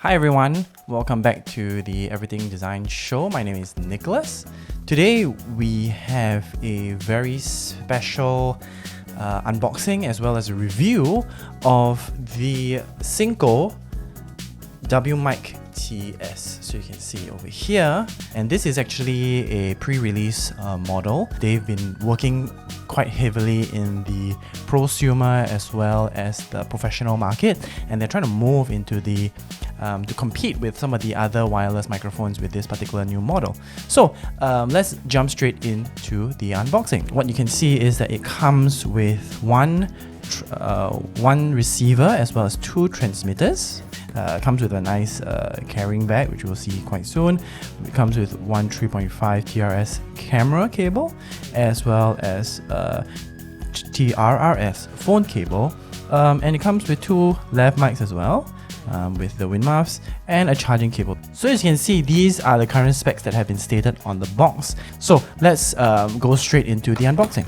Hi everyone, welcome back to the Everything Design Show. My name is Nicholas. Today we have a very special unboxing as well as a review of the Synco WMic TS. So you can see over here, and this is actually a pre-release model. They've been working quite heavily in the prosumer as well as the professional market, and they're trying to move into the to compete with some of the other wireless microphones with this particular new model. So let's jump straight into the unboxing. What you can see is that it comes with one receiver as well as two transmitters. Comes with a nice carrying bag, which we'll see quite soon. It comes with one 3.5 TRS camera cable as well as TRRS phone cable, and it comes with two lav mics as well, with the wind muffs and a charging cable. So as you can see, these are the current specs that have been stated on the box. So let's go straight into the unboxing.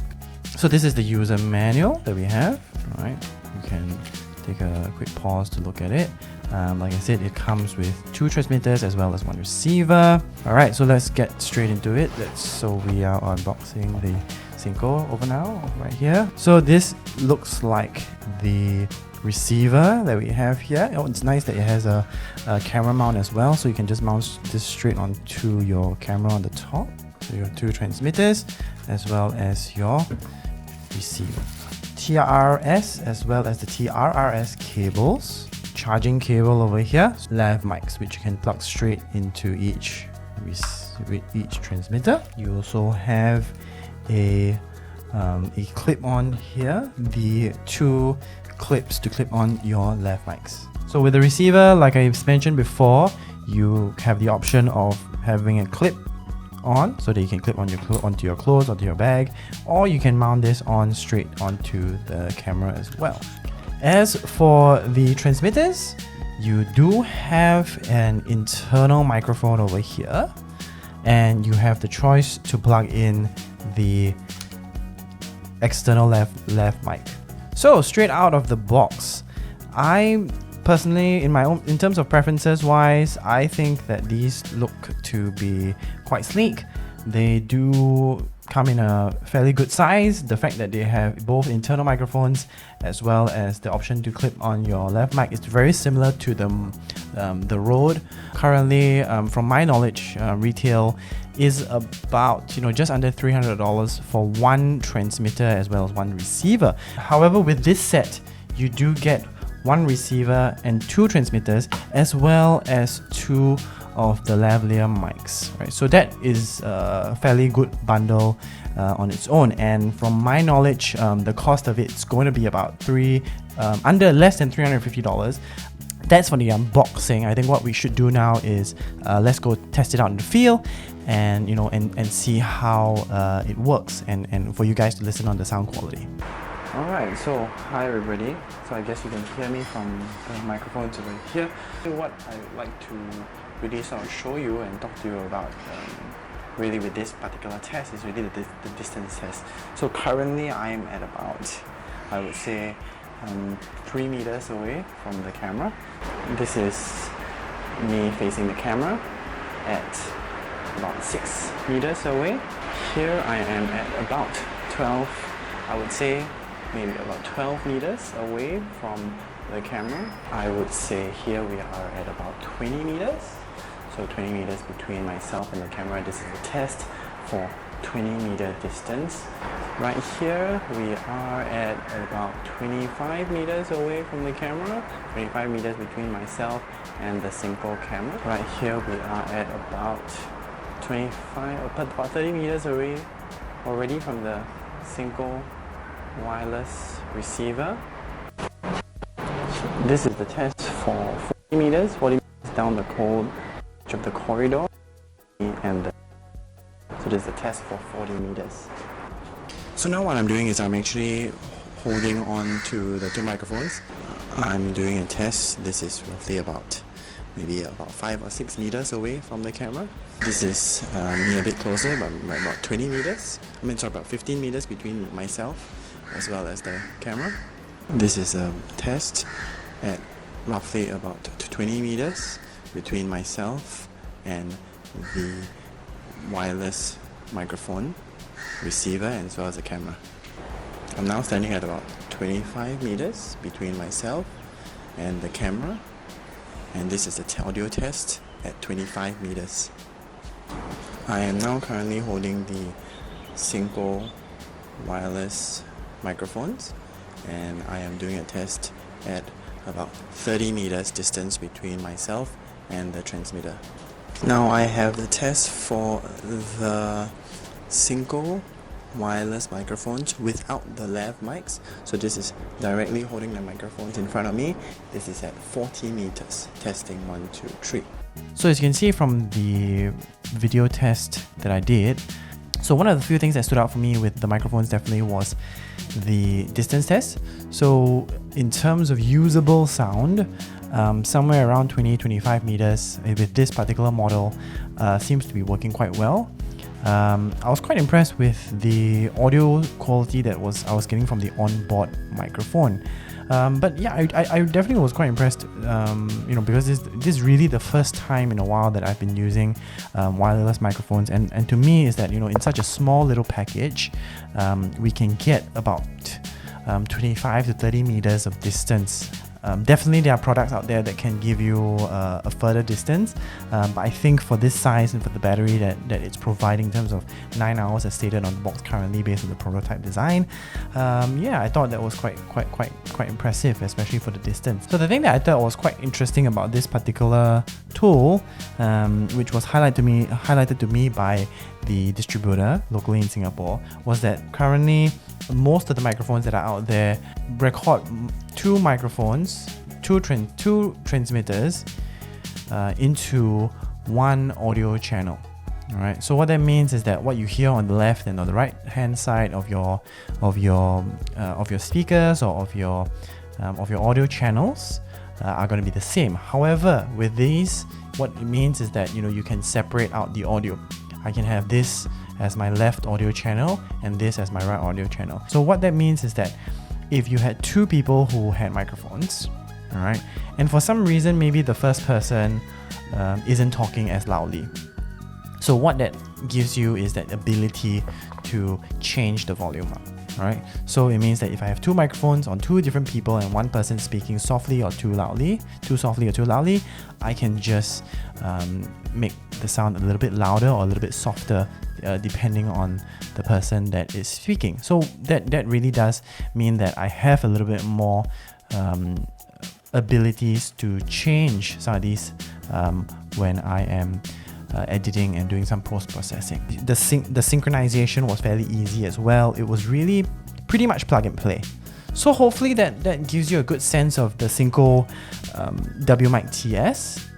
So this is the user manual that we have. All right, you can take a quick pause to look at it. Like I said, it comes with two transmitters as well as one receiver. Alright, so let's get straight into it. So we are unboxing the Synco over now, right here. So this looks like the receiver that we have here. Oh, it's nice that it has a camera mount as well, so you can just mount this straight onto your camera on the top. So your two transmitters as well as your receiver. TRS as well as the TRRS cables. Charging cable over here, lav mics which you can plug straight into each transmitter. You also have a clip on here, the two clips to clip on your lav mics. So with the receiver, like I've mentioned before, you have the option of having a clip on so that you can clip on onto your clothes, onto your bag, or you can mount this on straight onto the camera as well. As for the transmitters, you do have an internal microphone over here, and you have the choice to plug in the external lav mic. So straight out of the box, I personally, in terms of preferences wise, I think that these look to be quite sleek. They do come in a fairly good size. The fact that they have both internal microphones as well as the option to clip on your lav mic is very similar to the Rode. Currently, from my knowledge, retail is about just under $300 for one transmitter as well as one receiver. However, with this set, you do get one receiver and two transmitters as well as two of the lavalier mics, right? So that is a fairly good bundle on its own, and from my knowledge, the cost of it's going to be about under less than $350. That's for the unboxing. I think what we should do now is let's go test it out in the field, and and see how it works, and for you guys to listen on the sound quality. Alright, so hi everybody. So I guess you can hear me from the microphones over here. So what I'd like to really sort of show you and talk to you about really with this particular test is really the distance test. So currently I'm at about, I would say, 3 meters away from the camera. This is me facing the camera at about 6 meters away. Here I am at about 12, I would say maybe about 12 meters away from the camera. I would say here we are at about 20 meters. So 20 meters between myself and the camera. This is a test for 20-meter distance. Right here we are at about 25 meters away from the camera. 25 meters between myself and the Synco camera. Right here we are at about 30 meters away already from the Synco wireless receiver. This is the test for 40 meters down the cold edge of the corridor, and so this is the test for 40 meters. So now what I'm doing is I'm actually holding on to the two microphones. I'm doing a test. This is roughly maybe about 5 or 6 meters away from the camera. This is me a bit closer, but about 20 meters. About 15 meters between myself as well as the camera. This is a test at roughly about 20 meters. between myself and the wireless microphone, receiver, as well as the camera. I'm now standing at about 25 meters between myself and the camera, and this is the audio test at 25 meters. I am now currently holding the Synco wireless microphones, and I am doing a test at about 30 meters distance between myself and the transmitter. Now I have the test for the Synco wireless microphones without the lav mics. So this is directly holding the microphones in front of me. This is at 40 meters. Testing 1, 2, 3. So as you can see from the video test that I did, so one of the few things that stood out for me with the microphones definitely was the distance test. So in terms of usable sound, somewhere around 20-25 meters with this particular model seems to be working quite well. I was quite impressed with the audio quality that I was getting from the onboard microphone. But yeah, I definitely was quite impressed, because this is really the first time in a while that I've been using wireless microphones, and to me is that, in such a small little package, we can get about 25 to 30 meters of distance. Definitely there are products out there that can give you a further distance, but I think for this size and for the battery that it's providing in terms of 9 hours as stated on the box currently based on the prototype design, I thought that was quite impressive, especially for the distance. So the thing that I thought was quite interesting about this particular tool, which was highlighted to me by the distributor locally in Singapore, was that currently most of the microphones that are out there record two microphones, two transmitters into one audio channel. All right. So what that means is that what you hear on the left and on the right hand side of your speakers or of your audio channels are going to be the same. However, with these, what it means is that you can separate out the audio. I can have this as my left audio channel and this as my right audio channel. So what that means is that if you had two people who had microphones, all right, and for some reason maybe the first person isn't talking as loudly, so what that gives you is that ability to change the volume up. All right, so it means that if I have two microphones on two different people and one person speaking softly or too softly or too loudly, I can just make the sound a little bit louder or a little bit softer depending on the person that is speaking. So that really does mean that I have a little bit more abilities to change some of these when I am editing and doing some post-processing. The synchronization was fairly easy as well. It was really pretty much plug and play. So hopefully that gives you a good sense of the Synco WMic TS.